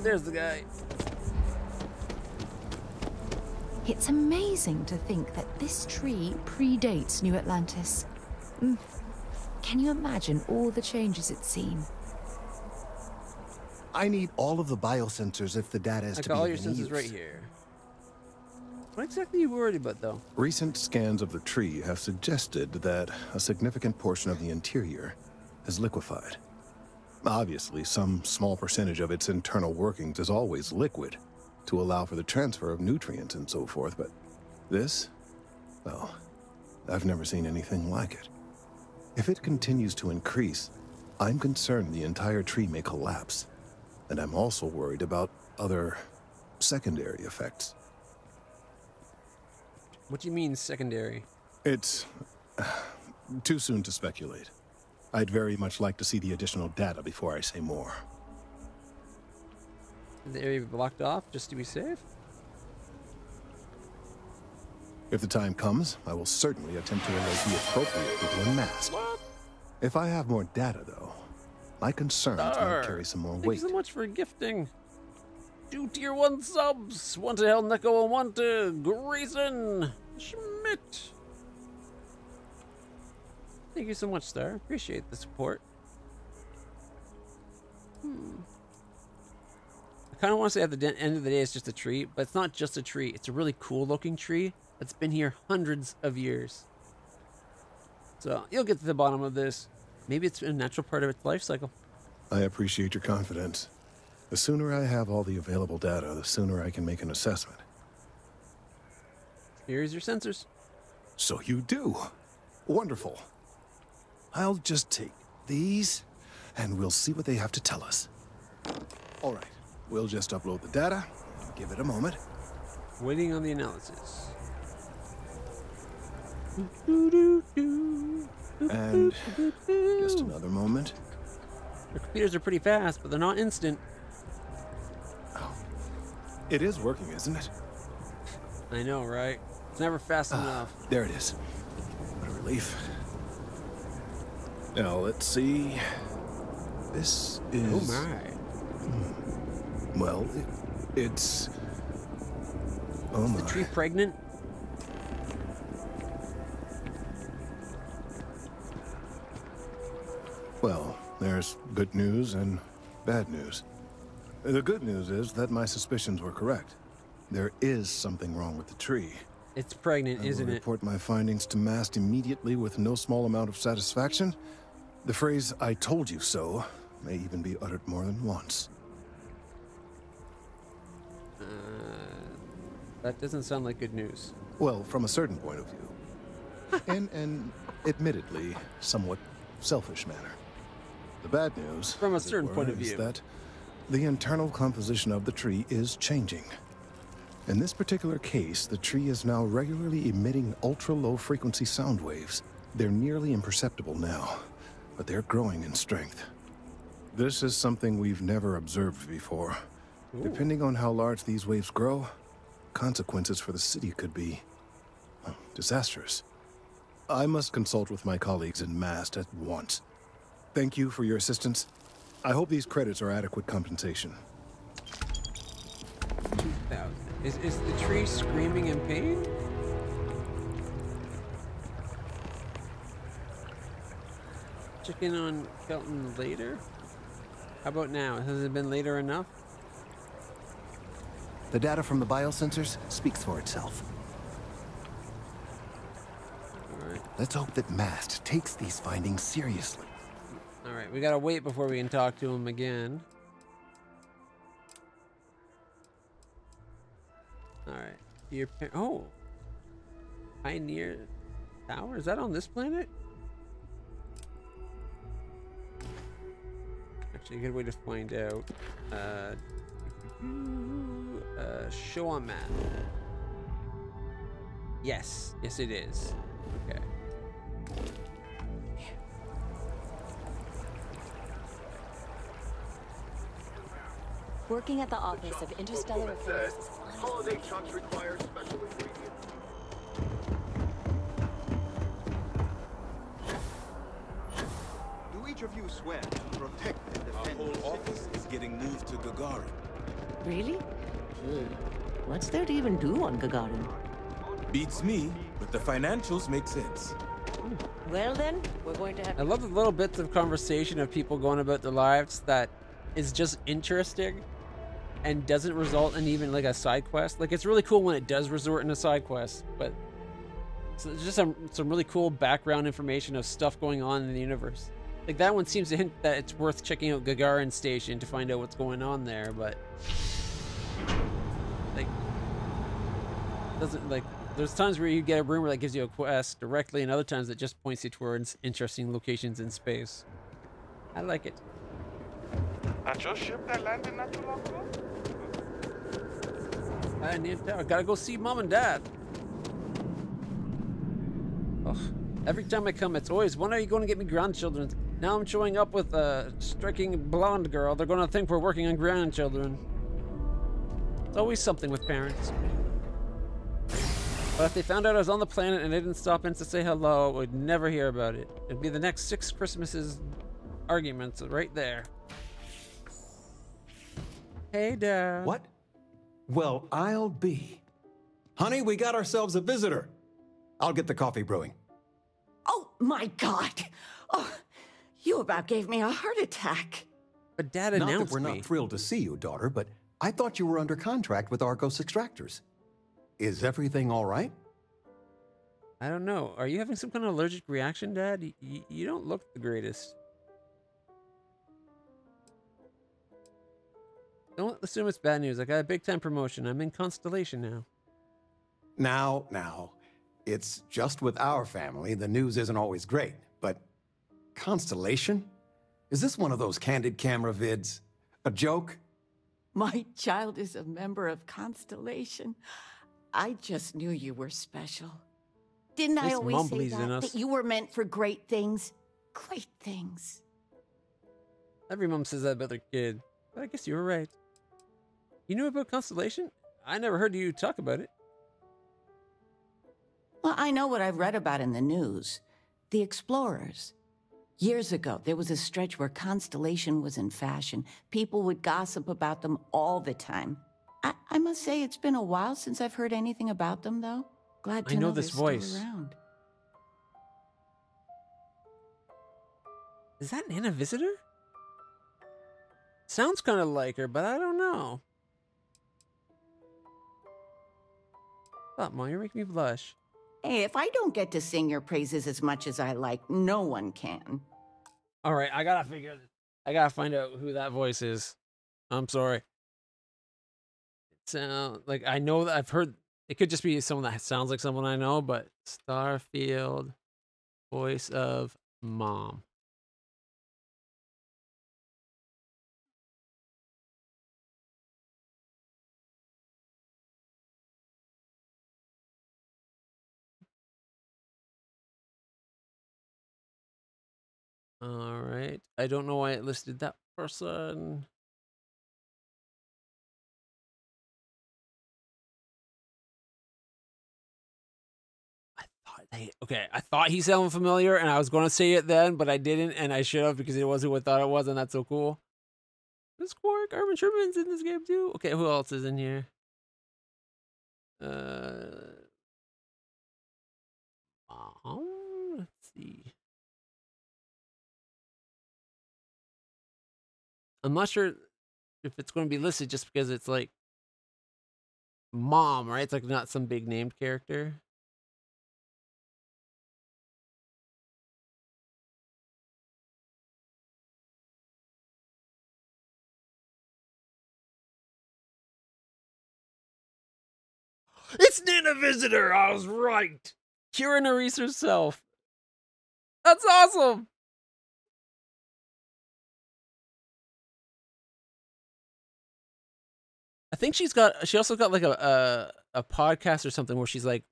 there's the guy. It's amazing to think that this tree predates New Atlantis. Can you imagine all the changes it's seen? I need all of the biosensors if the data is to be got all your of any sensors use. right here. What exactly are you worried about, though? Recent scans of the tree have suggested that a significant portion of the interior is liquefied. Obviously, some small percentage of its internal workings is always liquid to allow for the transfer of nutrients and so forth, but this, well, I've never seen anything like it. If it continues to increase, I'm concerned the entire tree may collapse, and I'm also worried about other secondary effects. What do you mean, secondary? It's too soon to speculate. I'd very much like to see the additional data before I say more. Is the area blocked off just to be safe? If the time comes, I will certainly attempt to alert the appropriate people en masse. If I have more data, though, my concerns might carry some more weight. Thank you so much for gifting. 2 tier 1 subs. 1 to Hell Neko and 1 to Grayson Schmidt. Thank you so much, Star. Appreciate the support. I kind of want to say at the end of the day it's just a tree, but it's not just a tree. It's a really cool looking tree that's been here hundreds of years. So you'll get to the bottom of this. Maybe it's a natural part of its life cycle. I appreciate your confidence. The sooner I have all the available data, the sooner I can make an assessment. Here's your sensors. So you do. Wonderful. I'll just take these, and we'll see what they have to tell us. All right, we'll just upload the data. Give it a moment. Waiting on the analysis. And just another moment. Their computers are pretty fast, but they're not instant. Oh, it is working, isn't it? I know, right? It's never fast enough. There it is. What a relief. Now, let's see. This is... Oh, my. Well, it's... Oh, my. Is the tree pregnant? Well, there's good news and bad news. The good news is that my suspicions were correct. There is something wrong with the tree. It's pregnant, isn't I will it? report my findings to MAST immediately with no small amount of satisfaction. The phrase, "I told you so," may even be uttered more than once. That doesn't sound like good news. Well, from a certain point of view. In an admittedly somewhat selfish manner. The bad news, From a as it certain were, point of is view. that the internal composition of the tree is changing. In this particular case, the tree is now regularly emitting ultra-low frequency sound waves. They're nearly imperceptible now, but they're growing in strength. This is something we've never observed before. Ooh. Depending on how large these waves grow, consequences for the city could be disastrous. I must consult with my colleagues in MAST at once. Thank you for your assistance. I hope these credits are adequate compensation. 2,000. Is the tree screaming in pain? Check in on Kelton later? How about now? Has it been later enough? The data from the biosensors speaks for itself. Alright. Let's hope that MAST takes these findings seriously. Alright, we gotta wait before we can talk to him again. Alright. Oh! Pioneer Tower? Is that on this planet? Actually, a good way to find out. Show on map. Yes. Yes, it is. Okay. Working at the Office of Interstellar Affairs. Holiday chunks require special ingredients. Do each of you swear to protect and defend? Our whole office is getting moved to Gagarin. Really? What's there to even do on Gagarin? Beats me, but the financials make sense. Well then, we're going to have... I love the little bits of conversation of people going about their lives that is just interesting and doesn't result in even like a side quest. Like, it's really cool when it does resort in a side quest, but so it's just some really cool background information of stuff going on in the universe. Like, that one seems to hint that it's worth checking out Gagarin Station to find out what's going on there, but like, doesn't, like, there's times where you get a rumor that gives you a quest directly, and other times it just points you towards interesting locations in space. I like it. At your ship that landed not too long ago? I gotta go see Mom and Dad. Ugh. Every time I come, it's always, when are you going to get me grandchildren? Now I'm showing up with a striking blonde girl. They're going to think we're working on grandchildren. It's always something with parents. But if they found out I was on the planet and they didn't stop in to say hello, I would never hear about it. It'd be the next 6 Christmases arguments right there. Hey, Dad. What? Well, I'll be. Honey, we got ourselves a visitor. I'll get the coffee brewing. Oh, my God. Oh, you about gave me a heart attack. But Dad Not announced that we're not thrilled to see you, daughter, but I thought you were under contract with Argos Extractors. Is everything all right? I don't know. Are you having some kind of allergic reaction, Dad? You don't look the greatest. Don't assume it's bad news. I got a big time promotion. I'm in Constellation now. Now. It's just with our family. The news isn't always great, but Constellation? Is this one of those candid camera vids? A joke? My child is a member of Constellation. I just knew you were special. Didn't I always say that you were meant for great things? Great things. Every mom says that about their kid. But I guess you were right. You knew about Constellation? I never heard you talk about it. Well, I know what I've read about in the news. The Explorers. Years ago, there was a stretch where Constellation was in fashion. People would gossip about them all the time. I must say, it's been a while since I've heard anything about them, though. Glad to know this they're voice. still around. Is that Nana Visitor? Sounds kind of like her, but I don't know. Stop, Mom, you're making me blush. Hey, if I don't get to sing your praises as much as I like, no one can. All right, I gotta find out who that voice is. I'm sorry. It sounds like I know that I've heard. It could just be someone that sounds like someone I know, but Starfield, voice of Mom. All right. I don't know why it listed that person. I thought he sounded familiar, and I was going to say it then, but I didn't, and I should have because it was who I thought it was, and that's so cool. This Quark, Armin Sherman's in this game too. Okay, who else is in here? Let's see. I'm not sure if it's going to be listed just because it's like Mom, right? It's like not some big named character. It's Nana Visitor! I was right! Kira Nerys herself. That's awesome! I think she also got like a podcast or something where she's like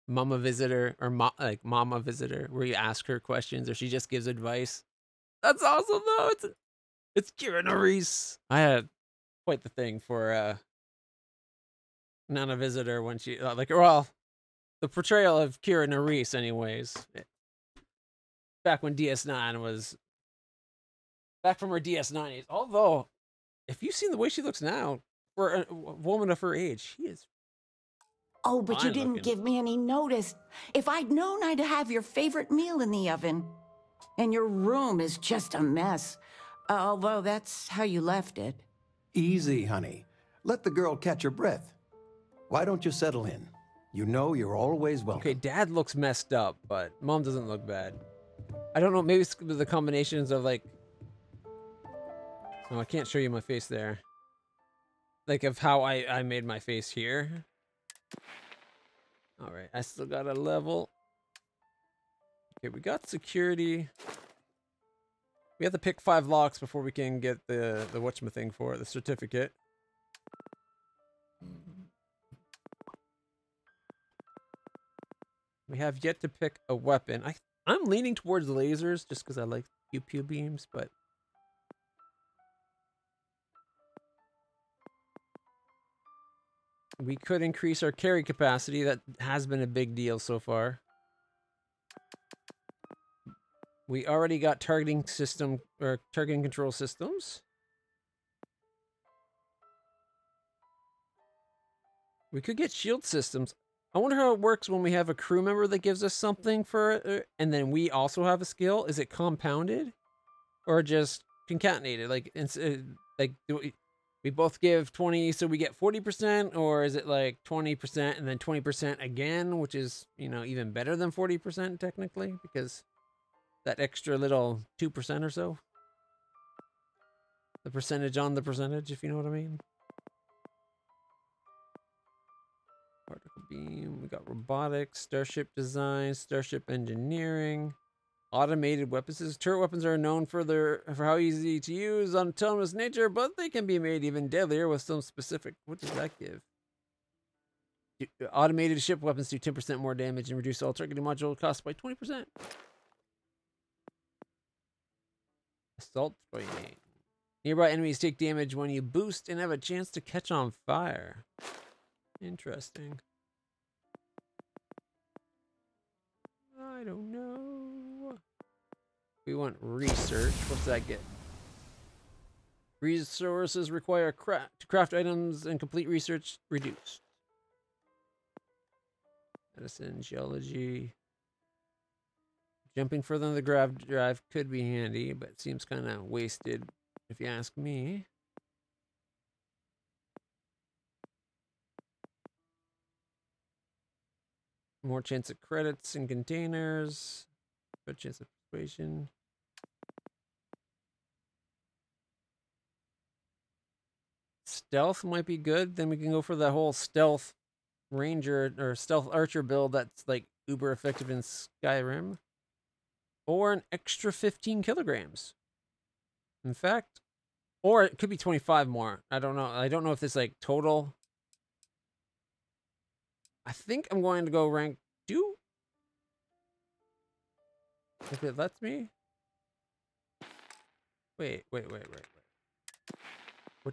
Mama Visitor or like Mama Visitor, where you ask her questions or she just gives advice. That's awesome though. It's Kira Nerys. I had quite the thing for Nana Visitor when she the portrayal of Kira Nerys anyways. Back when DS9 was back from her DS9 days. Although, if you've seen the way she looks now, for a woman of her age. She is. Oh, but you Fine didn't looking. give me any notice. If I'd known I'd have your favorite meal in the oven. And your room is just a mess. Although that's how you left it. Easy, honey. Let the girl catch her breath. Why don't you settle in? You know you're always welcome. Okay, Dad looks messed up, but Mom doesn't look bad. I don't know, maybe it's the combinations of like... Oh, I can't show you my face there. Like of how I made my face here. Alright, I still got a level. Okay, we got security. We have to pick 5 locks before we can get the whatchamacallit for it, the certificate. We have yet to pick a weapon. I'm leaning towards lasers just because I like pew-pew beams, but... We could increase our carry capacity. That has been a big deal so far. We already got targeting system or targeting control systems. We could get shield systems. I wonder how it works when we have a crew member that gives us something for it, and then we also have a skill. Is it compounded or just concatenated? Like, do we both give 20, so we get 40%, or is it like 20% and then 20% again, which is, you know, even better than 40% technically, because that extra little 2% or so. The percentage on the percentage, if you know what I mean. Particle beam, we got robotics, starship design, starship engineering. Automated weapons. Turret weapons are known for how easy to use, autonomous nature, but they can be made even deadlier with some specific... What does that give? Automated ship weapons do 10% more damage and reduce all targeting module costs by 20%. Assault spraying. Nearby enemies take damage when you boost and have a chance to catch on fire. Interesting. I don't know. We want research. What's that get? Resources require to craft items and complete research reduced. Medicine, geology. Jumping further than the grav drive could be handy, but it seems kind of wasted if you ask me. More chance of credits and containers. Good chance of persuasion. Stealth might be good. Then we can go for the whole stealth ranger or stealth archer build that's like uber effective in Skyrim. Or an extra 15 kilograms. In fact, or it could be 25 more. I don't know. I don't know if this like total. I think I'm going to go rank 2. If it lets me. Wait. What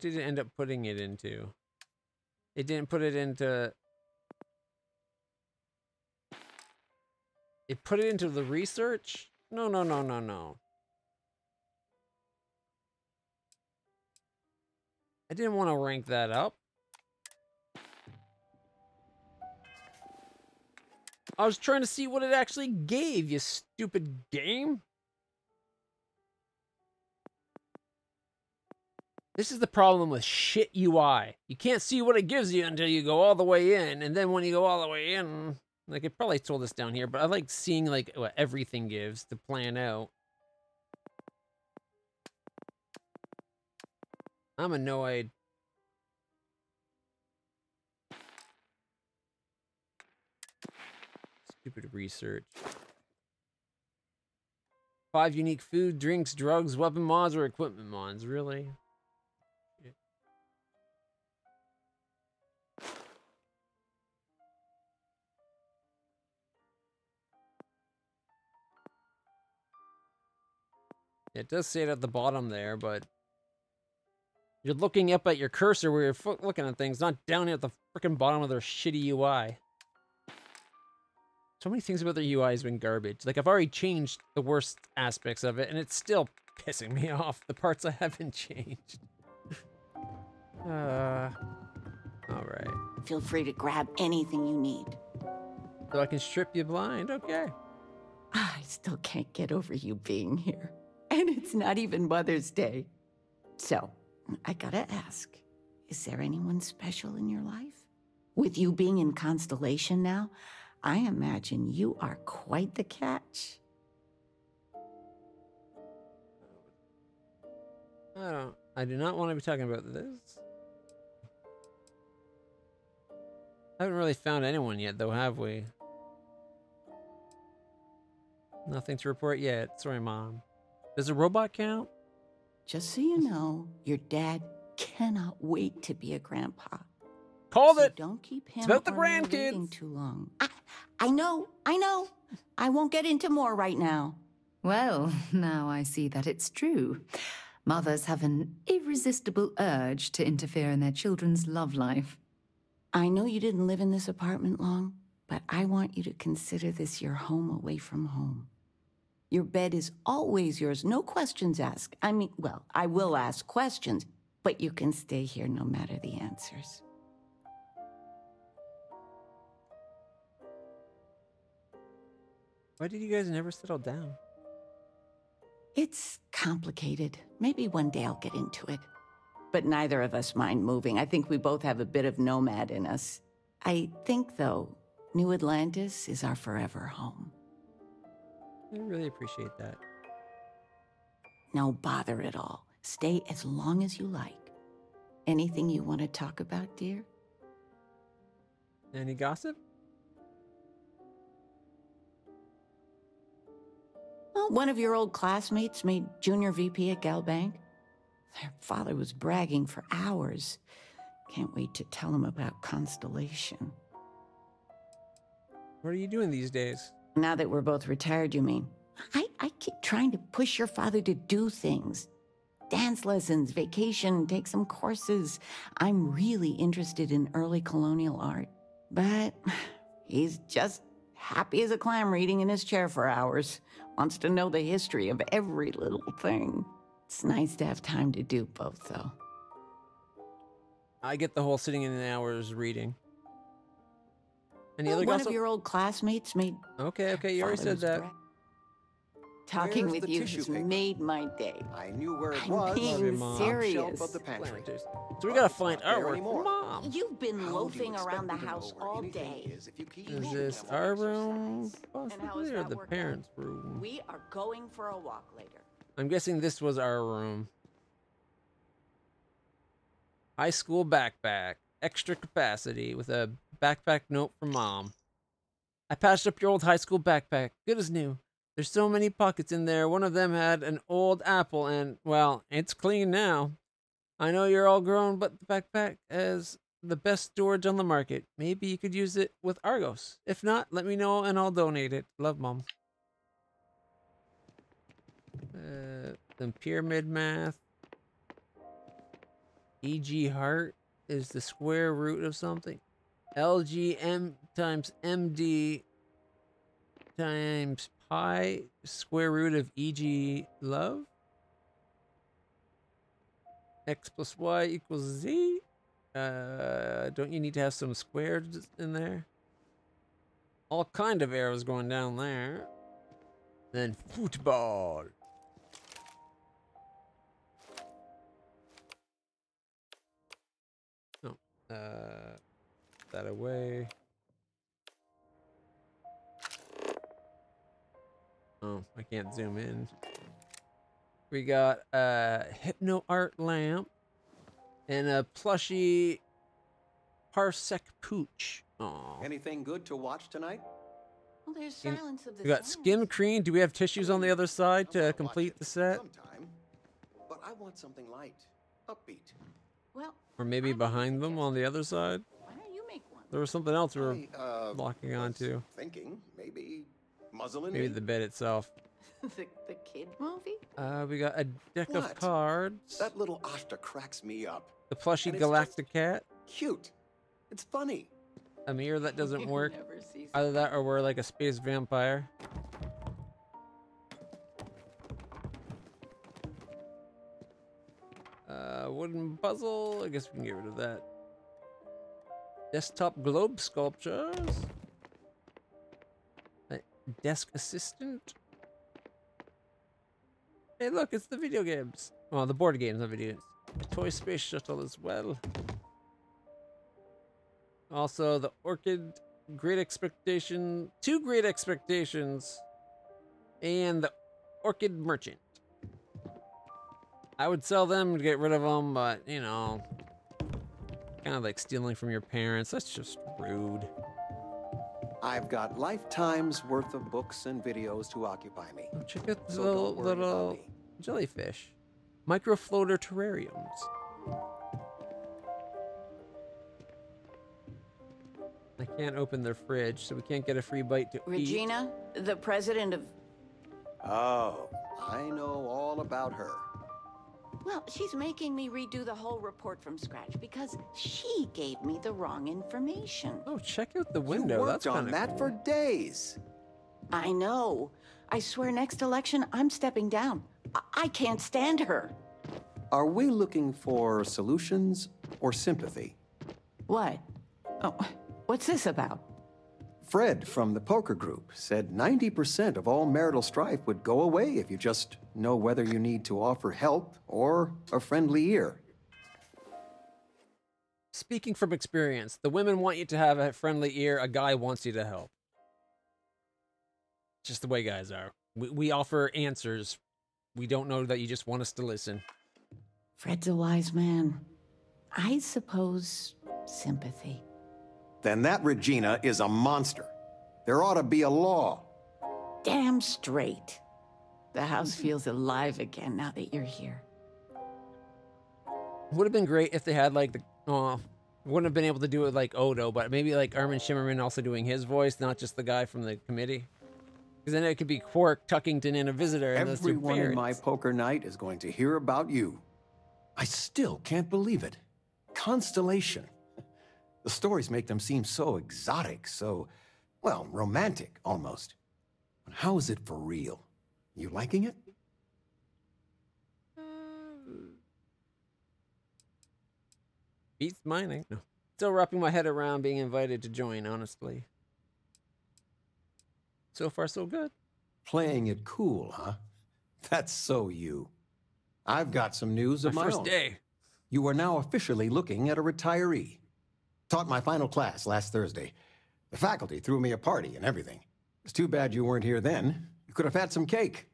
did it end up putting it into? It didn't put it into... It put it into the research? No. I didn't want to rank that up. I was trying to see what it actually gave, you stupid game. This is the problem with shit UI. You can't see what it gives you until you go all the way in, and then when you go all the way in, like it probably told us down here, but I like seeing like what everything gives to plan out. I'm annoyed. Stupid research. 5 unique food, drinks, drugs, weapon mods, or equipment mods. Really? Yeah. It does say it at the bottom there, but you're looking up at your cursor where you're looking at things, not down at the freaking bottom of their shitty UI. So many things about their UI has been garbage. Like, I've already changed the worst aspects of it, and it's still pissing me off. The parts I haven't changed. Feel free to grab anything you need. So I can strip you blind, okay. I still can't get over you being here. And it's not even Mother's Day. So, I gotta ask, is there anyone special in your life? With you being in Constellation now, I imagine you are quite the catch. I do not want to be talking about this. Haven't really found anyone yet, though, have we? Nothing to report yet. Sorry, Mom. Does a robot count? Just so you know, your dad cannot wait to be a grandpa. Called so it! Don't keep him it's about the or me waiting grandkids. too long. I know. I won't get into more right now. Well, now I see that it's true. Mothers have an irresistible urge to interfere in their children's love life. I know you didn't live in this apartment long, but I want you to consider this your home away from home. Your bed is always yours, no questions asked. I mean, well, I will ask questions, but you can stay here no matter the answers. Why did you guys never settle down? It's complicated. Maybe one day I'll get into it. But neither of us mind moving. I think we both have a bit of nomad in us. I think, though, New Atlantis is our forever home. I really appreciate that. No bother at all. Stay as long as you like. Anything you want to talk about, dear? Any gossip? Well, one of your old classmates made junior VP at Galbank. Their father was bragging for hours. Can't wait to tell him about Constellation. What are you doing these days? Now that we're both retired, you mean? I keep trying to push your father to do things. Dance lessons, vacation, take some courses. I'm really interested in early colonial art. But he's just happy as a clam reading in his chair for hours. Wants to know the history of every little thing. It's nice to have time to do both, though. I get the whole sitting in hours reading. Any Well, other one gossip? of your old classmates made... Okay, you already said that. Talking Where's with the you tissue has paper? made my day. I knew where it I'm was. being Mom. serious. Shelf of the pantry. So we gotta find It's not there artwork anymore. for Mom. You've been How do you loafing expect around the me to know house where all anything day. is if you keep Is moving this them? our room, And how is possibly, or that the working? parents' room? We are going for a walk later. I'm guessing this was our room. High school backpack. Extra capacity with a backpack note from Mom. I patched up your old high school backpack. Good as new. There's so many pockets in there. One of them had an old apple and, well, it's clean now. I know you're all grown, but the backpack has the best storage on the market. Maybe you could use it with Argos. If not, let me know and I'll donate it. Love, Mom. Some pyramid math. E.g. heart is the square root of something. LGM times MD times pi, square root of E.g. love. X plus Y equals Z. Don't you need to have some squares in there? All kind of arrows going down there. Then football. Oh, that away. Oh, I can't zoom in. We got a hypno art lamp and a plushy parsec pooch. Oh. Anything good to watch tonight? Well, there's silence of the We got skim cream. Do we have tissues on the other side to complete the set? Sometime. But I want something light, upbeat. Well, Or maybe behind them on the other side? why don't you make one? There was something else we were I, locking was onto. Thinking maybe muzzle and Maybe me? the bed itself. the kid movie? We got a deck of What? cards. That little Ashta cracks me up. The plushy And it's galactic cat. Cute. It's funny. A mirror that doesn't work. Never see Either that or we're like a space vampire. Wooden puzzle. I guess we can get rid of that. Desktop globe sculptures. Desk assistant. Hey, look, it's the video games. Well, the board games, not video games. A toy space shuttle as well. Also, the Orchid, Great Expectation, 2 Great Expectations, and the Orchid Merchant. I would sell them to get rid of them, but, you know, kind of like stealing from your parents. That's just rude. I've got lifetimes worth of books and videos to occupy me. Oh, check out the So don't worry about little me. jellyfish. Microfloater terrariums. I can't open their fridge, so we can't get a free bite to eat. Regina, the president of... Oh, I know all about her. Well, she's making me redo the whole report from scratch because she gave me the wrong information. Oh, check out the window. You That's worked on kind of that cool. for days. I know. I swear next election, I'm stepping down. I can't stand her. Are we looking for solutions or sympathy? What? Oh, what's this about? Fred from the poker group said 90% of all marital strife would go away if you just know whether you need to offer help or a friendly ear. Speaking from experience, the women want you to have a friendly ear. A guy wants you to help. Just the way guys are. We offer answers. We don't know that you just want us to listen. Fred's a wise man. I suppose sympathy. Then that Regina is a monster. There ought to be a law. Damn straight. The house feels alive again now that you're here. Would have been great if they had like the wouldn't have been able to do it like Odo, but maybe like Armin Shimmerman also doing his voice, not just the guy from the committee. Because then it could be Quark, Tuckington, and a visitor. And Everyone in my poker night is going to hear about you. I still can't believe it. Constellation. The stories make them seem so exotic, so, well, romantic almost. But how is it for real? You liking it? Beats mining. No. Still wrapping my head around being invited to join, honestly. So far, so good. Playing it cool, huh? That's so you. I've got some news of my first own. day. You are now officially looking at a retiree. Taught my final class last Thursday. The faculty threw me a party and everything. It's too bad you weren't here then. You could have had some cake.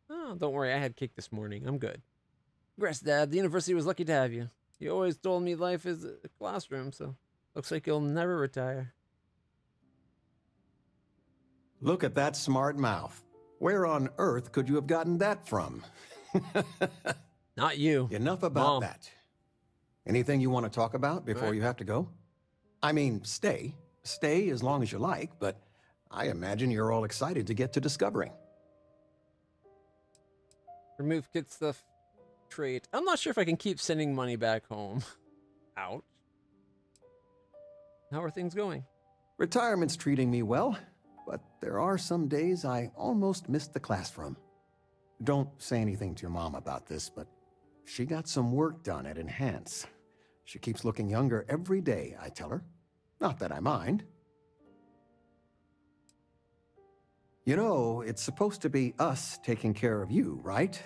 Oh, don't worry. I had cake this morning. I'm good. Congrats, Dad. The university was lucky to have you. You always told me life is a classroom, so looks like you'll never retire. Look at that smart mouth. Where on earth could you have gotten that from? Not you. Enough about Mom. that. Anything you want to talk about before Right. you have to go? I mean, stay. Stay as long as you like, but I imagine you're all excited to get to discovering. Remove kid stuff trait. I'm not sure if I can keep sending money back home. Ouch. How are things going? Retirement's treating me well, but there are some days I almost missed the classroom. Don't say anything to your mom about this, but she got some work done at Enhance. She keeps looking younger every day, I tell her. Not that I mind. You know, it's supposed to be us taking care of you, right?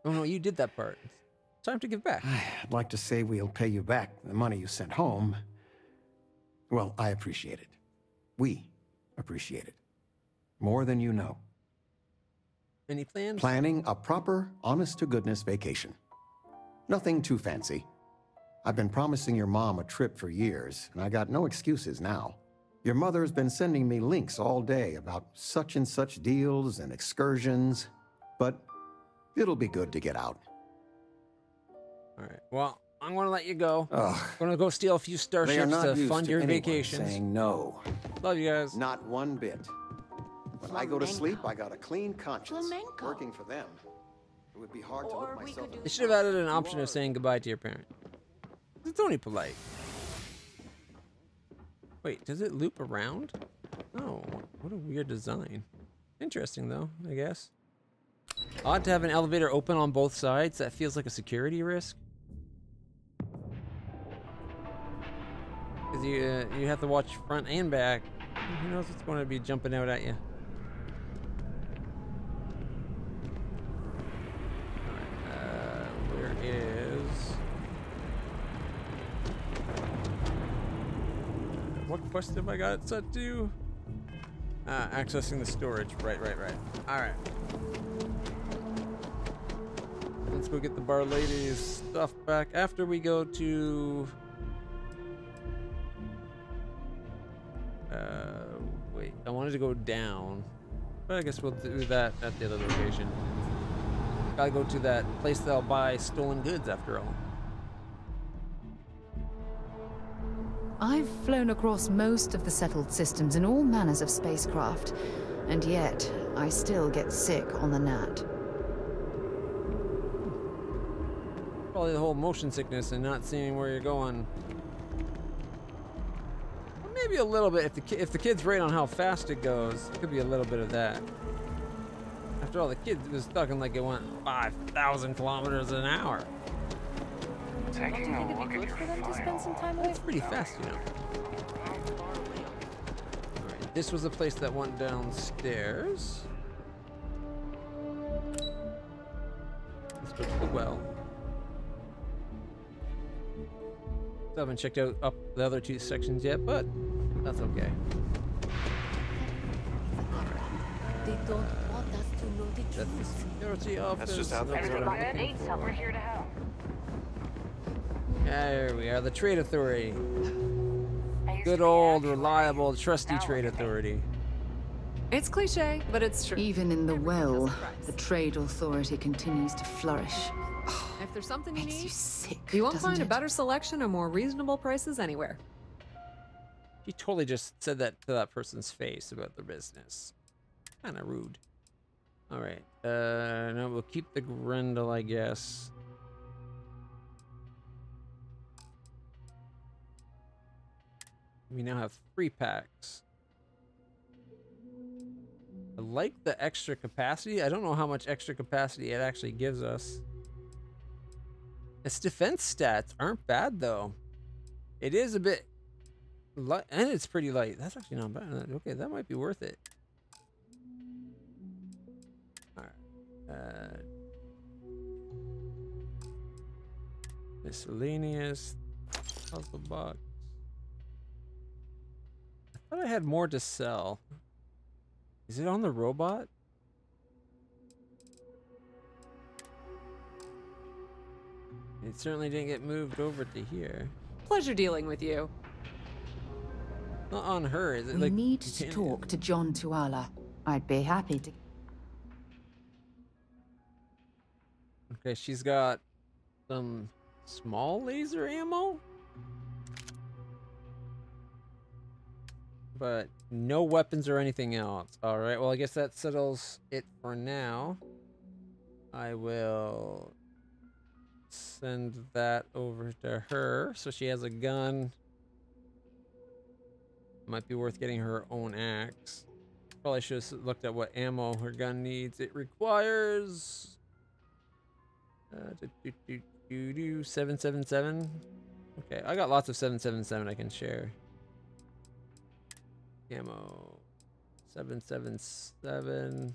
Oh no, you did that part. It's time to give back. I'd like to say we'll pay you back the money you sent home. Well, I appreciate it. We appreciate it. More than you know. Any plans? Planning a proper, honest-to-goodness vacation. Nothing too fancy. I've been promising your mom a trip for years, and I got no excuses now. Your mother's been sending me links all day about such and such deals and excursions, but it'll be good to get out. All right. Well, I'm going to let you go. Ugh. I'm going to go steal a few They are starships not to used fund to your anyone vacations. saying no. Love you guys. Not one bit. When I go to sleep, Flamenco. I got a clean conscience. Flamenco. Working for them. It would be hard to Or look we myself could in do They should have added an option of saying goodbye to your parent. It's only polite. Wait, does it loop around? Oh, what a weird design. Interesting, though, I guess. Odd to have an elevator open on both sides. That feels like a security risk. because you have to watch front and back. Who knows what's going to be jumping out at you? Alright, where is... What quest have I got it set to? Accessing the storage. Right. Alright. Let's go get the bar lady's stuff back after we go to... wait, I wanted to go down, but I guess we'll do that at the other location. Gotta go to that place that'll buy stolen goods after all. I've flown across most of the settled systems in all manners of spacecraft, and yet I still get sick on the Nat. Probably the whole motion sickness and not seeing where you're going. Well, maybe a little bit if the kid's right on how fast it goes. It could be a little bit of that. After all, the kid was talking like it went 5,000 kilometers an hour. Taking a look at your file. That's pretty fast, you know. Alright, this was the place that went downstairs. Let's go to the well. Still haven't checked out up the other two sections yet, but that's okay. They don't want us to know the That's the truth. security office. That's just how things That's what I'm looking for. We're here to help. There we are, the Trade Authority. Good old, reliable, trusty Trade Authority. It's cliche, but it's true. Even in the well, the trade authority continues to flourish. If there's something you Makes you need, sick, you won't doesn't find a it? better selection or more reasonable prices anywhere. He totally just said that to that person's face about their business. Kind of rude. All right. No, we'll keep the Grendel, I guess. We now have 3 packs. I like the extra capacity. I don't know how much extra capacity it actually gives us. Its defense stats aren't bad, though. It is a bit light, and it's pretty light. That's actually not bad. Okay, that might be worth it. All right. Miscellaneous puzzle box. I thought I had more to sell. Is it on the robot? It certainly didn't get moved over to here. Pleasure dealing with you. Not on her, is it? We like need to talk to John Tuala. I'd be happy to. Okay, she's got some small laser ammo, but no weapons or anything else. All right, well, I guess that settles it for now. I will send that over to her so she has a gun. Might be worth getting her own axe. Probably should have looked at what ammo her gun needs. It requires 777. Okay, I got lots of 777 I can share. Ammo 777.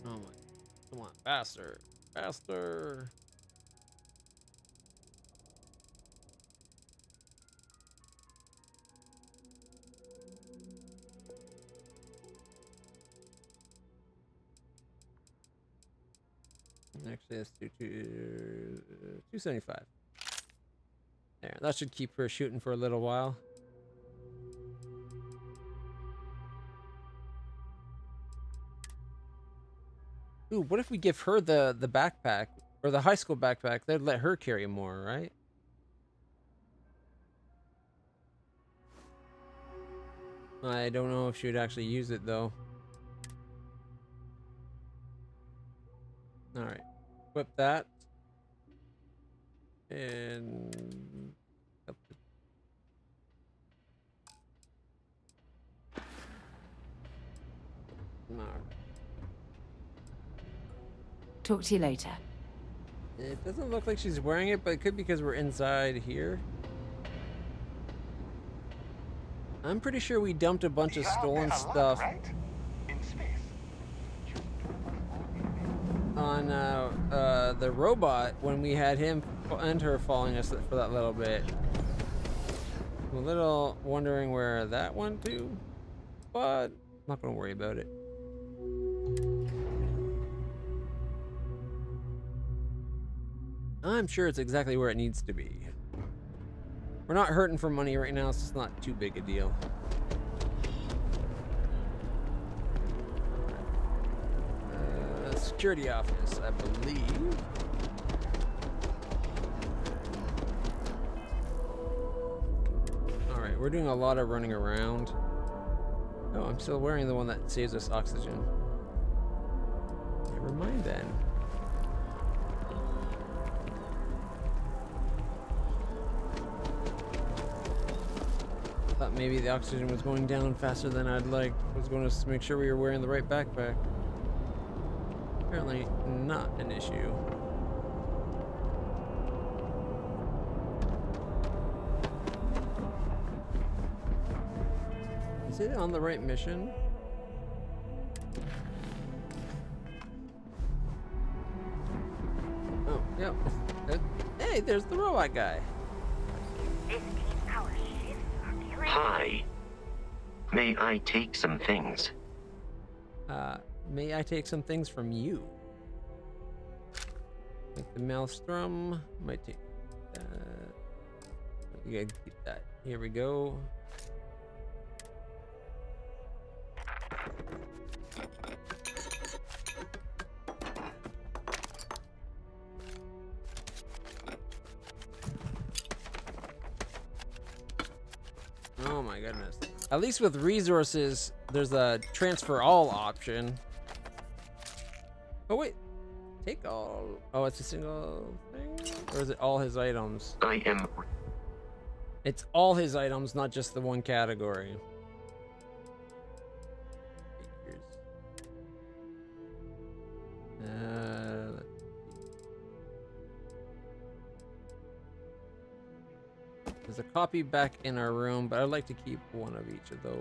Oh my, come on, faster, faster. Actually, let's do 275. There, that should keep her shooting for a little while. Ooh, what if we give her the backpack, or the high school backpack? They'd let her carry more, right? I don't know if she would actually use it, though. All right, equip that, and Talk to you later. It doesn't look like she's wearing it, but it could be because we're inside here. I'm pretty sure we dumped a bunch of stolen stuff on the robot when we had him and her following us for that little bit. I'm a little wondering where that went to, but I'm not gonna worry about it. I'm sure it's exactly where it needs to be. We're not hurting for money right now, so it's not too big a deal. Security office, I believe. Alright, we're doing a lot of running around. Oh, I'm still wearing the one that saves us oxygen. Never mind then. Thought maybe the oxygen was going down faster than I'd like. I was going to make sure we were wearing the right backpack. Apparently not an issue. Is it on the right mission? Oh, yeah. Hey, there's the robot guy. Hi. May I take some things? May I take some things from you? Like the maelstrom. Might take that. You gotta keep that. Here we go. Oh my goodness. At least with resources, there's a transfer all option. Oh wait, take all. Oh, it's a single thing? Or is it all his items? I am. It's all his items, not just the one category. Let's see. There's a copy back in our room, but I'd like to keep one of each of those.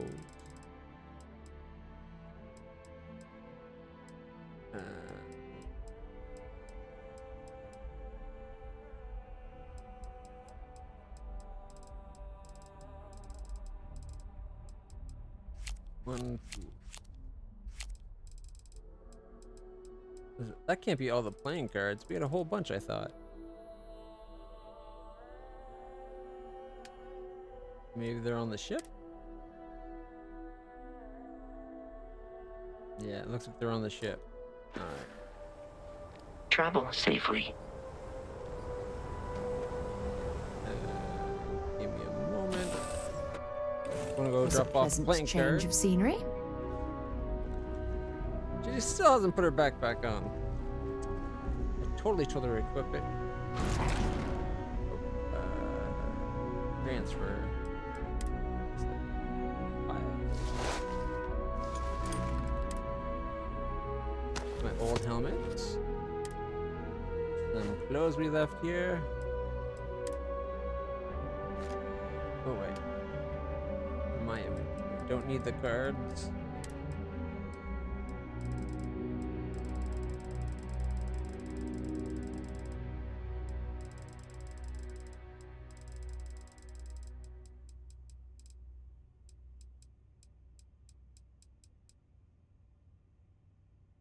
One, two. That can't be all the playing cards. We had a whole bunch, I thought. Maybe they're on the ship? Yeah, it looks like they're on the ship. Alright. Travel safely. Give me a moment. I'm gonna go Was drop a off the playing pleasant change card. of scenery. She still hasn't put her backpack on. I totally told her to equip it. Transfer. My old helmet. Some clothes we left here. Oh wait. My inventory. Don't need the cards.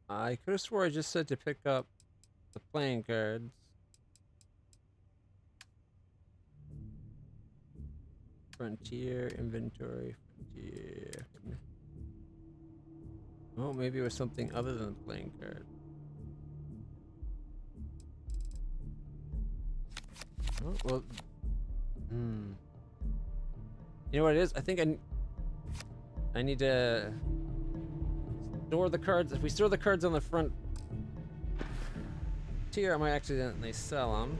I could have swore I just said to pick up the playing cards. Frontier, inventory, frontier. Oh, maybe it was something other than the playing card. Oh, well. You know what it is? I think I need to store the cards. If we store the cards on the front tier, I might accidentally sell them.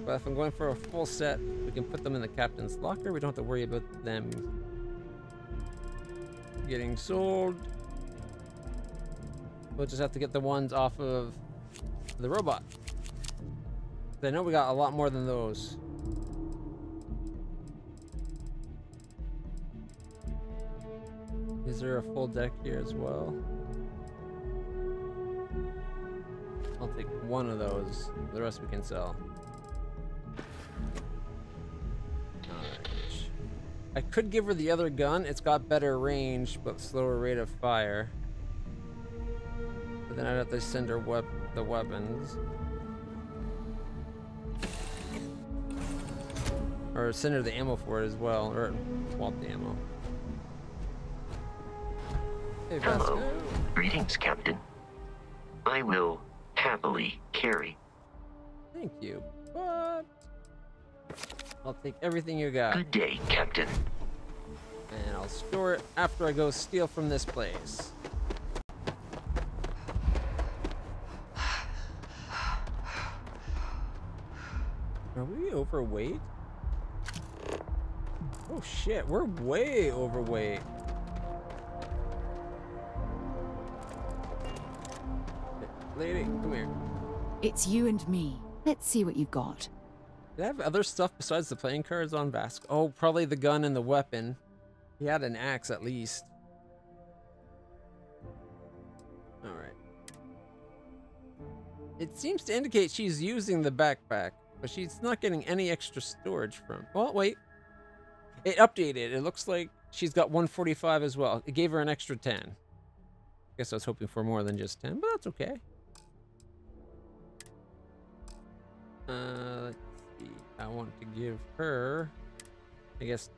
But if I'm going for a full set, we can put them in the captain's locker. We don't have to worry about them getting sold. We'll just have to get the ones off of the robot. I know we got a lot more than those. Is there a full deck here as well? I'll take one of those. The rest we can sell. Alright. I could give her the other gun. It's got better range, but slower rate of fire. But then I'd have to send her the weapons. Or send her the ammo for it as well. Or swap the ammo. Hey, Hello. Greetings, Captain. I will happily carry. Thank you, but I'll take everything you got. Good day, Captain. And I'll store it after I go steal from this place. Are we overweight? Oh shit, we're way overweight. Lady, come here. It's you and me. Let's see what you've got. Did I have other stuff besides the playing cards on Vasco? Oh, probably the gun and the weapon. He had an axe at least. Alright. It seems to indicate she's using the backpack, but she's not getting any extra storage from. Oh, wait. It updated. It looks like she's got 145 as well. It gave her an extra 10. Guess I was hoping for more than just 10, but that's okay. Let's see. I want to give her, I guess.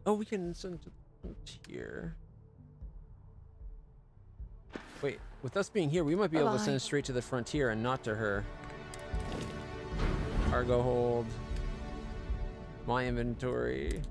Oh, we can send to the frontier. Wait, with us being here, we might be able to send it straight to the frontier and not to her. Cargo hold. My inventory.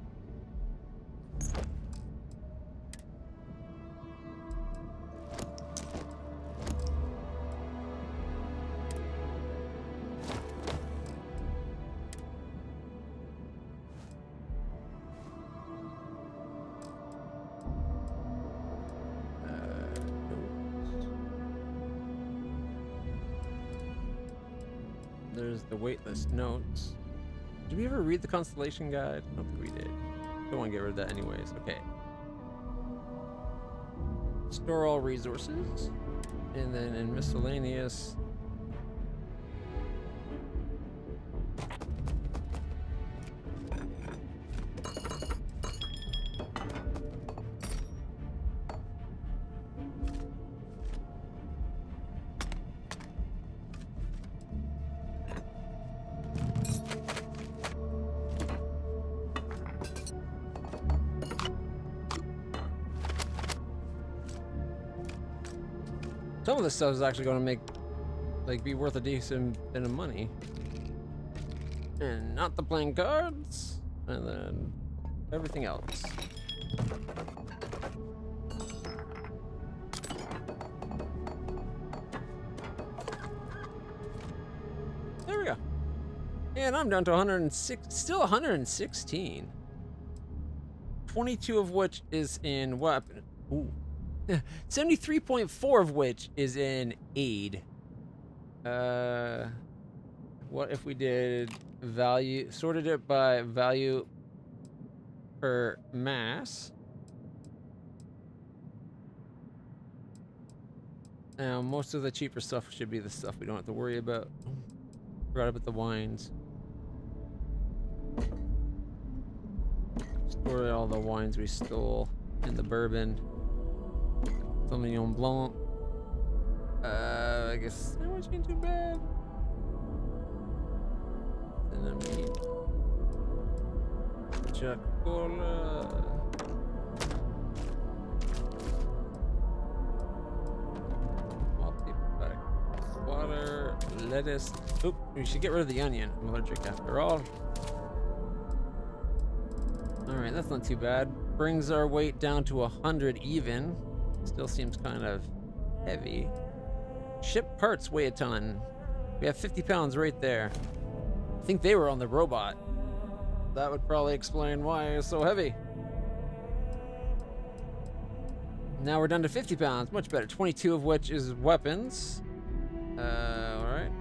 There's the waitlist notes. Did we ever read the constellation guide? I don't think we did. Don't want to get rid of that anyways. Okay. Store all resources. And then in miscellaneous. Some of this stuff is actually going to make, like, be worth a decent bit of money. And not the playing cards. And then everything else. There we go. And I'm down to 106, still 116. 22 of which is in weapon. Ooh. 73.4 of which is in aid. What if we did value, sorted it by value per mass? Now, most of the cheaper stuff should be the stuff we don't have to worry about. Forgot about the wines. Store all the wines we stole in the bourbon. Sauvignon Blanc. I guess that wasn't too bad. And then we Coca-Cola. Multi-pack water, lettuce. Oop, we should get rid of the onion. I'm allergic after all. Alright, that's not too bad. Brings our weight down to 100 even. Still seems kind of heavy. Ship parts weigh a ton. We have 50 pounds right there. I think they were on the robot. That would probably explain why it's so heavy. Now we're down to 50 pounds. Much better. 22 of which is weapons. Alright.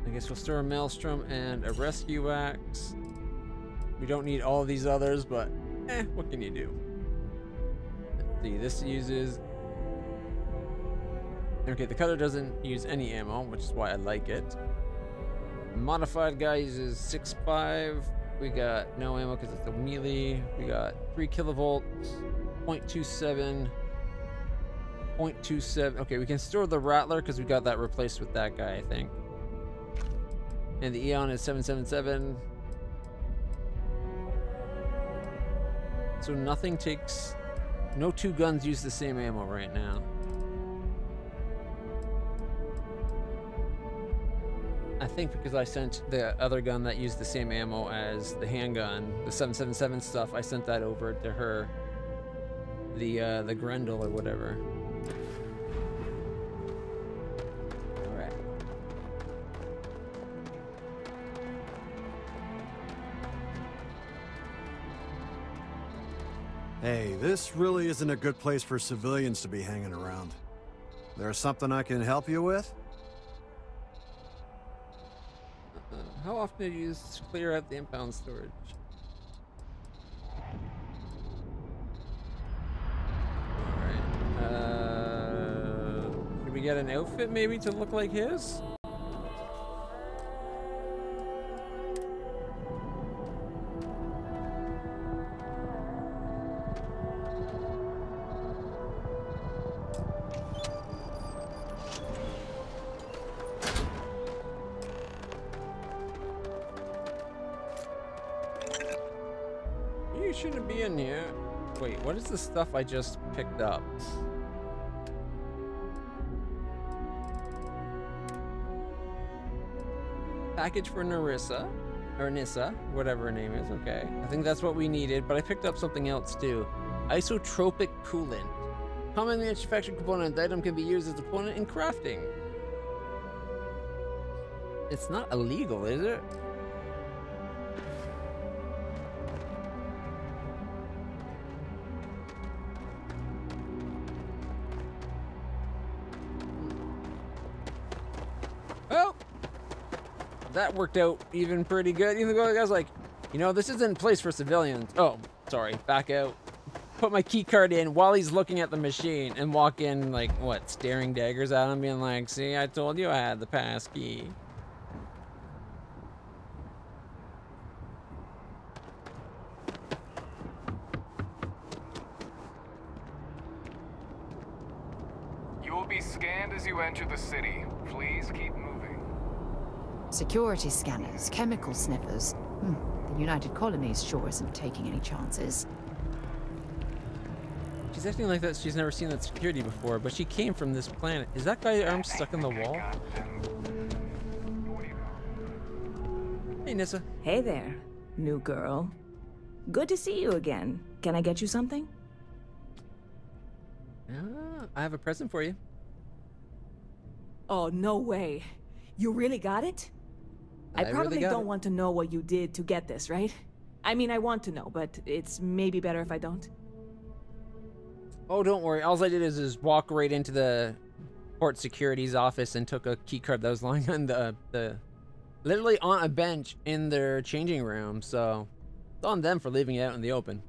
I guess we'll store a maelstrom and a rescue axe. We don't need all of these others, but what can you do? Let's see, this uses... Okay, the cutter doesn't use any ammo, which is why I like it. The modified guy uses 6.5. We got no ammo because it's a melee. We got 3 kilovolts, 0.27, 0.27. Okay, we can store the Rattler because we got that replaced with that guy, I think. And the Eon is 777. So nothing takes... No two guns use the same ammo right now. I think because I sent the other gun that used the same ammo as the handgun, the 777 stuff, I sent that over to her. The Grendel or whatever. Alright. Hey, this really isn't a good place for civilians to be hanging around. There's something I can help you with? How often do you clear out the impound storage? Alright. Should we get an outfit maybe to look like his? You shouldn't be in here. Wait, what is the stuff I just picked up? Package for Narissa, or Nissa, whatever her name is, okay. I think that's what we needed, but I picked up something else too. Isotropic coolant. Common manufactured component. The item can be used as a component in crafting. It's not illegal, is it? That worked out even pretty good. Even though the guy's like, you know, this isn't a place for civilians. Oh, sorry, back out. Put my key card in while he's looking at the machine and walk in like, what, staring daggers at him, being like, see, I told you I had the pass key. You will be scanned as you enter the city. Please keep moving. Security scanners, chemical sniffers. The United Colonies sure isn't taking any chances. She's acting like that she's never seen that security before, but she came from this planet. Is that guy's arm stuck in the wall? Hey, Nissa. Hey there, new girl. Good to see you again. Can I get you something? I have a present for you. Oh, no way. You really got it? I probably really don't want to know what you did to get this, right? I mean, I want to know, but it's maybe better if I don't. Oh, don't worry. All I did is walk right into the port security's office and took a key card that was lying on literally on a bench in their changing room. So it's on them for leaving it out in the open.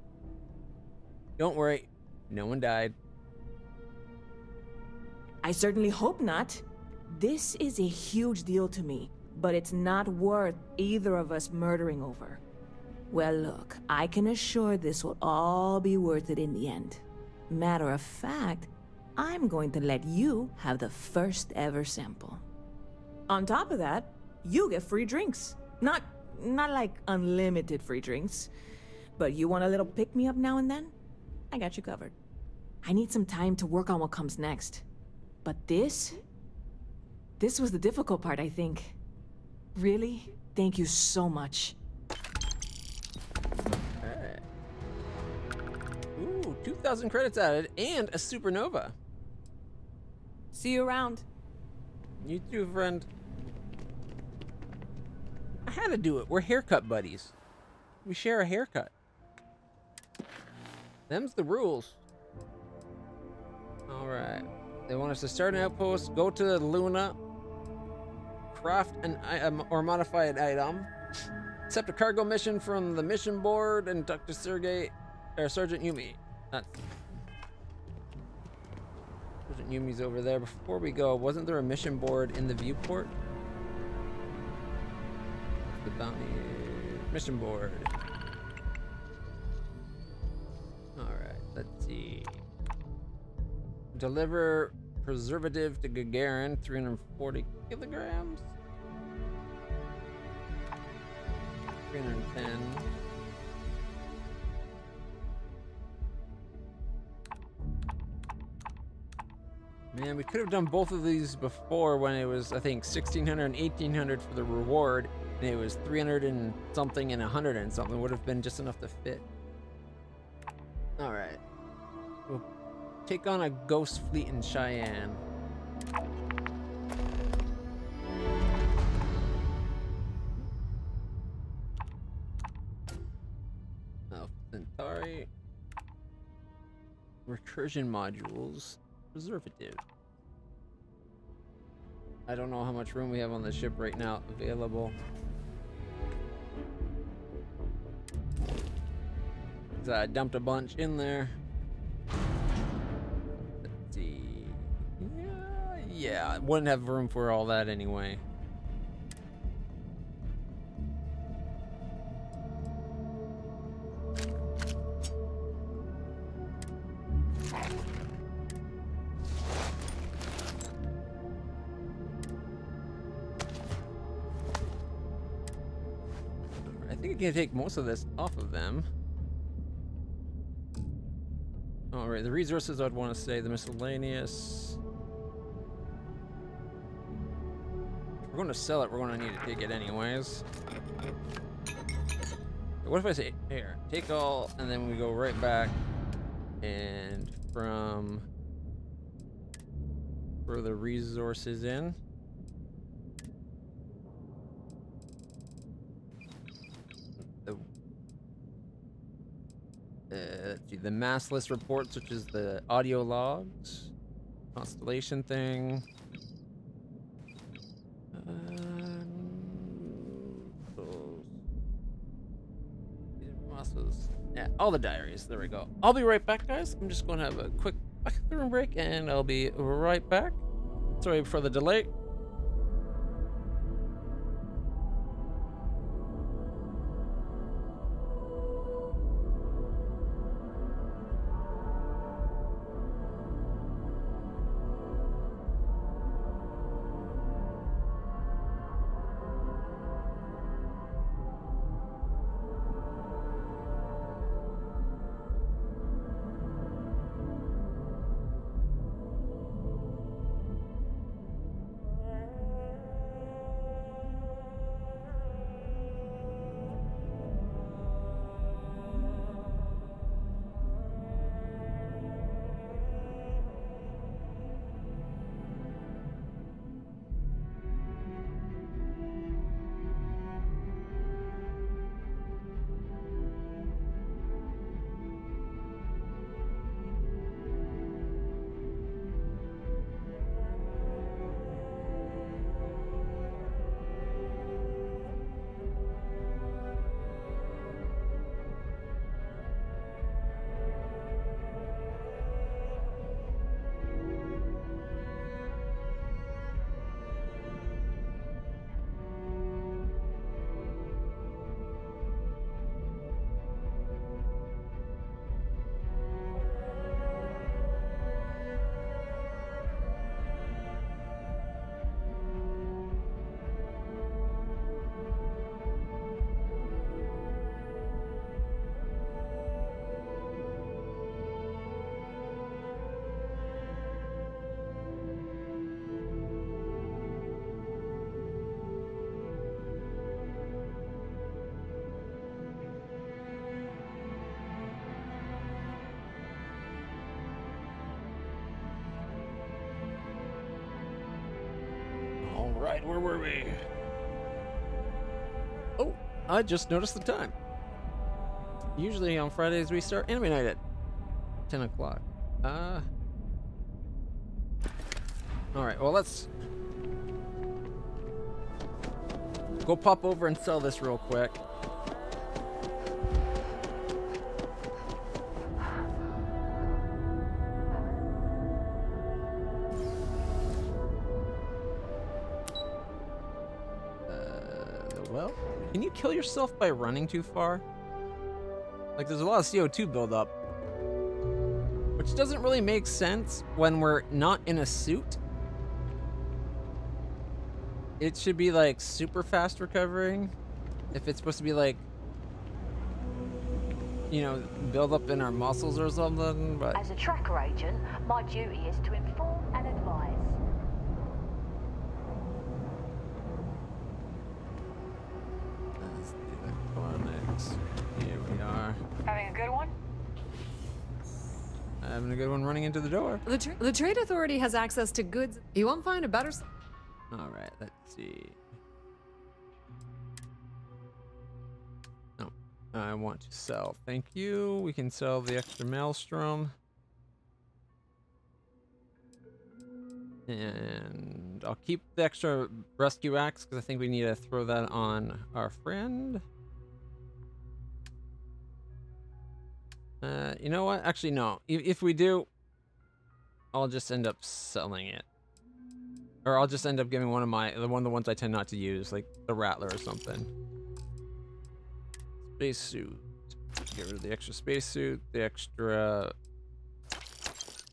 Don't worry. No one died. I certainly hope not. This is a huge deal to me, but it's not worth either of us murdering over. Well, look, I can assure this will all be worth it in the end. Matter of fact, I'm going to let you have the first ever sample. On top of that, you get free drinks. Not like unlimited free drinks, but you want a little pick-me-up now and then? I got you covered. I need some time to work on what comes next. But this was the difficult part, I think. Really? Thank you so much. Alright. Ooh, 2,000 credits added and a supernova. See you around. You too, friend. I had to do it. We're haircut buddies. We share a haircut. Them's the rules. Alright. They want us to start an outpost, go to Luna, craft an item or modify an item, accept a cargo mission from the mission board, and talk to Sergey or Sergeant Yumi. Sergeant Yumi's over there. Before we go, wasn't there a mission board in the viewport? The bounty mission board. Alright, let's see. Deliver preservative to Gagarin, 340 kilograms. 310. Man, we could have done both of these before when it was, I think, 1,600 and 1,800 for the reward, and it was 300 and something and 100 and something. Would have been just enough to fit. All right. We'll take on a ghost fleet in Cheyenne. Oh, Centauri. Recursion modules. Preservative. I don't know how much room we have on the ship right now available. So I dumped a bunch in there. Let's see. Yeah, I wouldn't have room for all that anyway. I think I can take most of this off of them. All right, the resources I'd want to say, the miscellaneous. If we're going to sell it, we're going to need to take it anyways. What if I say, here, take all, and then we go right back, and from throw the resources in. Let's see, the mass list reports, which is the audio logs, constellation thing. Yeah, all the diaries. There we go. I'll be right back, guys. I'm just going to have a quick bathroom break, and I'll be right back. Sorry for the delay. Right, where were we? Oh, I just noticed the time. Usually on Fridays we start anime night at 10 o'clock. Alright, well, let's go pop over and sell this real quick. Well, can you kill yourself by running too far? Like, there's a lot of CO2 buildup, which doesn't really make sense when we're not in a suit. It should be like super fast recovering if it's supposed to be like, you know, build up in our muscles or something. But as a tracker agent, my duty is to inform and advise. let's do electronics. Here we are. Having a good one? Having a good one running into the door. The Trade Authority has access to goods. You won't find a better... All right, let's see. Oh, I want to sell. Thank you. We can sell the extra maelstrom. And I'll keep the extra rescue axe because I think we need to throw that on our friend. You know what? Actually, no. If we do, I'll just end up selling it. Or I'll just end up giving one of the ones I tend not to use, like the Rattler or something. Spacesuit. Get rid of the extra spacesuit, the extra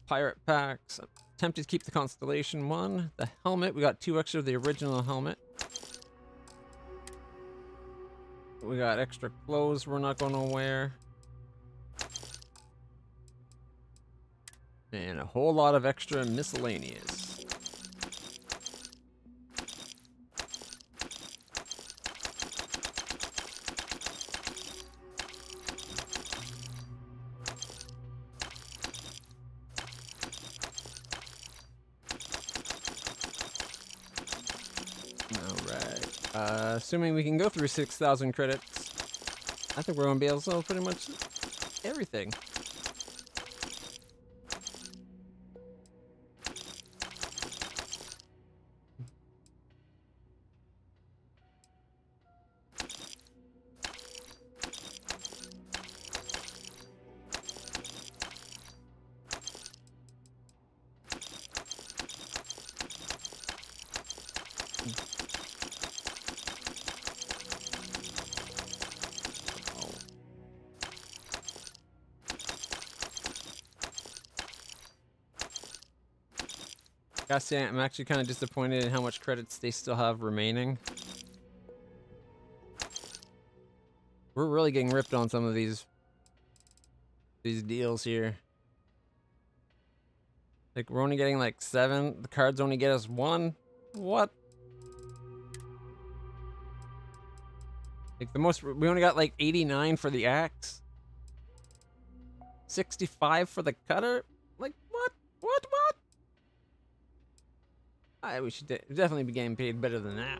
pirate packs. I'm tempted to keep the Constellation one. The helmet, we got 2 extra of the original helmet. We got extra clothes we're not going to wear. And a whole lot of extra miscellaneous. Assuming we can go through 6,000 credits, I think we're going to be able to sell pretty much everything. Gotta say, I'm actually kind of disappointed in how much credits they still have remaining. We're really getting ripped on some of these deals here. Like, we're only getting like 7. The cards only get us 1. What? Like, the most, we only got like 89 for the axe. 65 for the cutter? Like, what? What? We should definitely be getting paid better than that.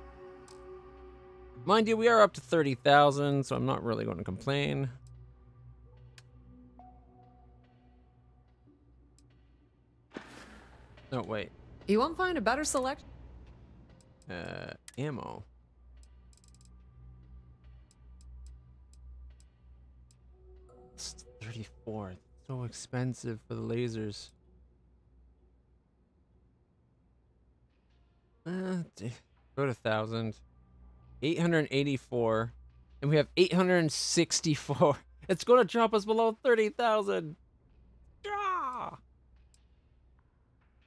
Mind you, we are up to 30,000, so I'm not really going to complain. Oh, wait. You won't find a better selection. Ammo. It's 34. It's so expensive for the lasers. Go to 1,000. 884. And we have 864. It's going to drop us below 30,000. Ah!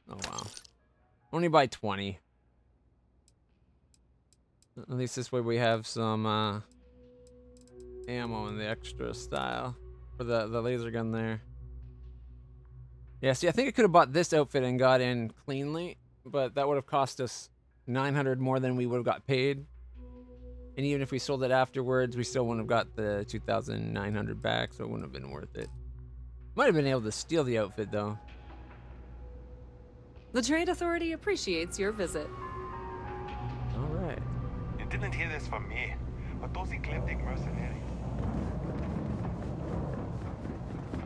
Oh, wow. Only by 20. At least this way we have some ammo in the extra style for the laser gun there. Yeah, see, I think I could have bought this outfit and got in cleanly. But that would have cost us 900 more than we would have got paid. And even if we sold it afterwards, we still wouldn't have got the 2,900 back, so it wouldn't have been worth it. Might have been able to steal the outfit, though. The Trade Authority appreciates your visit. All right. You didn't hear this from me, but those eclectic mercenaries.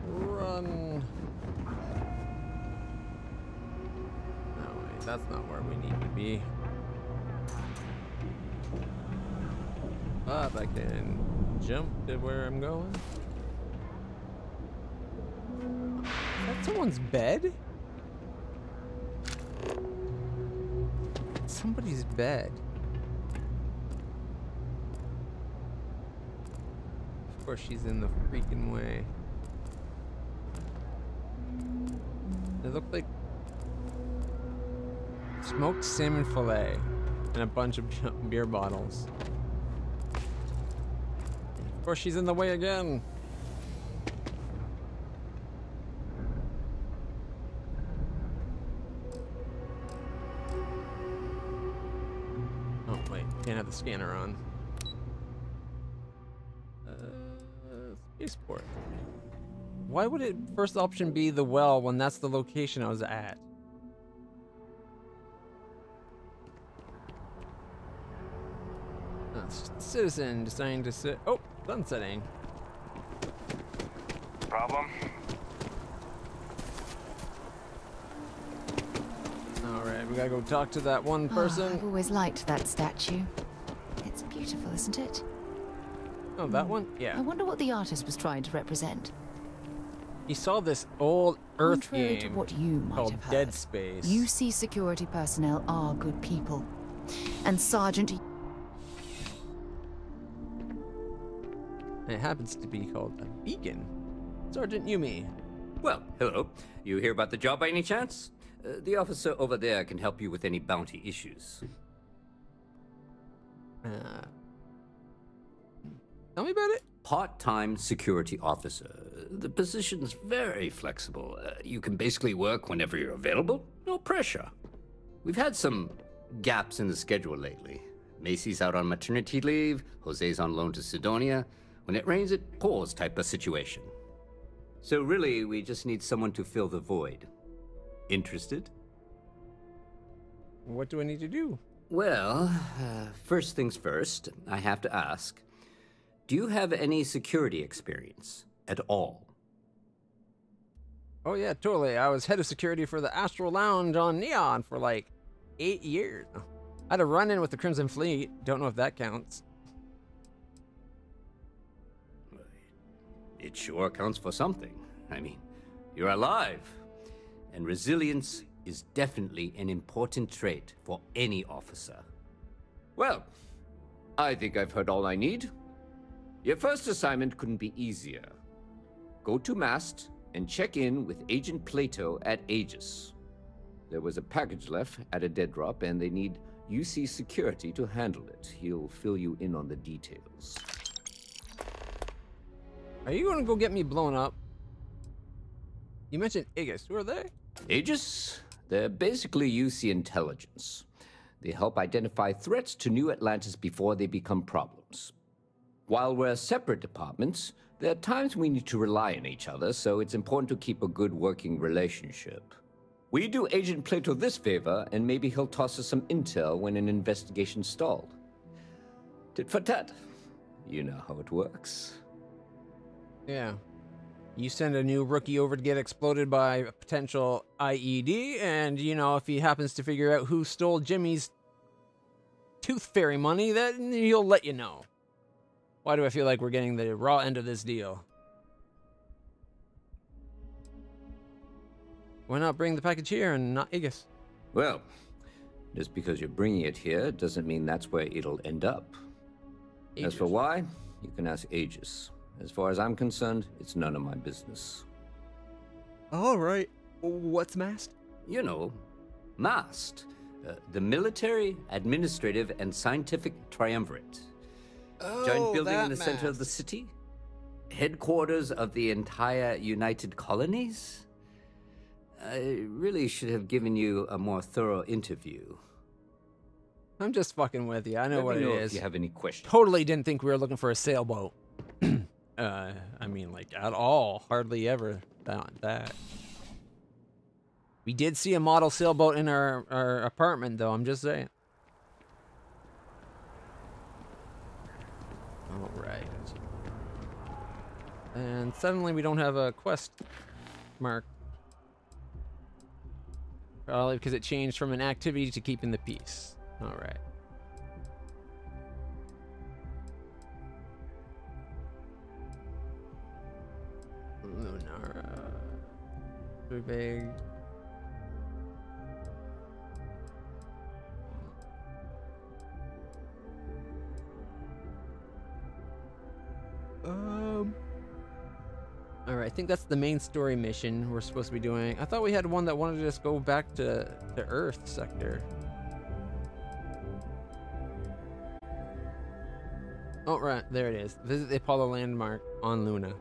Run. that's not where we need to be. But I can jump to where I'm going. Is that someone's bed? Somebody's bed. Of course, she's in the freaking way. It looked like smoked salmon fillet and a bunch of beer bottles. Of course, she's in the way again. Oh wait, can't have the scanner on. Spaceport. Why would it first option be the well when that's the location I was at? Citizen deciding to sit. Oh, sun setting. Problem? Alright, we gotta go talk to that one person. Oh, I've always liked that statue. It's beautiful, isn't it? Oh, that one? Yeah. I wonder what the artist was trying to represent. He saw this old Earth Contrary to game what you might called have heard, Dead Space. UC security personnel are good people. And Sergeant... It happens to be called a beacon. Sergeant Yumi. Well, hello. You hear about the job by any chance? The officer over there can help you with any bounty issues. Tell me about it. Part-time security officer. The position's very flexible. You can basically work whenever you're available. No pressure. We've had some gaps in the schedule lately. Macy's out on maternity leave. Jose's on loan to Sidonia. When it rains, it pours type of situation. So really, we just need someone to fill the void. Interested? What do I need to do? Well, first things first, I have to ask, do you have any security experience at all? Oh yeah, totally. I was head of security for the Astral Lounge on Neon for like 8 years. I had a run-in with the Crimson Fleet. Don't know if that counts. It sure counts for something. I mean, you're alive. And resilience is definitely an important trait for any officer. Well, I think I've heard all I need. Your first assignment couldn't be easier. Go to Mast and check in with Agent Plato at Aegis. There was a package left at a dead drop, and they need UC security to handle it. He'll fill you in on the details. Are you gonna go get me blown up? You mentioned Aegis. Who are they? Aegis? They're basically UC intelligence. They help identify threats to New Atlantis before they become problems. While we're separate departments, there are times we need to rely on each other, so it's important to keep a good working relationship. We do Agent Plato this favor, and maybe he'll toss us some intel when an investigation's stalled. Tit for tat. You know how it works. Yeah. You send a new rookie over to get exploded by a potential IED, and, you know, if he happens to figure out who stole Jimmy's tooth fairy money, then he'll let you know. Why do I feel like we're getting the raw end of this deal? Why not bring the package here and not Aegis? Well, just because you're bringing it here doesn't mean that's where it'll end up. Aegis. As for why, you can ask Aegis. As far as I'm concerned, it's none of my business. All right. What's MAST? You know, MAST. The Military, Administrative, and Scientific Triumvirate. Oh, Giant building that in the center of MAST. the city? Headquarters of the entire United Colonies? I really should have given you a more thorough interview. I'm just fucking with you. I know what it is. If you have any questions. Totally didn't think we were looking for a sailboat. I mean, like, at all. Hardly ever that. We did see a model sailboat in our apartment, though. I'm just saying. All right. And suddenly we don't have a quest mark. Probably because it changed from an activity to keeping the peace. All right. Lunara. Too vague. All right, I think that's the main story mission we're supposed to be doing. I thought we had one that wanted to just go back to Earth sector. Oh, right, there it is. Visit the Apollo landmark on Luna.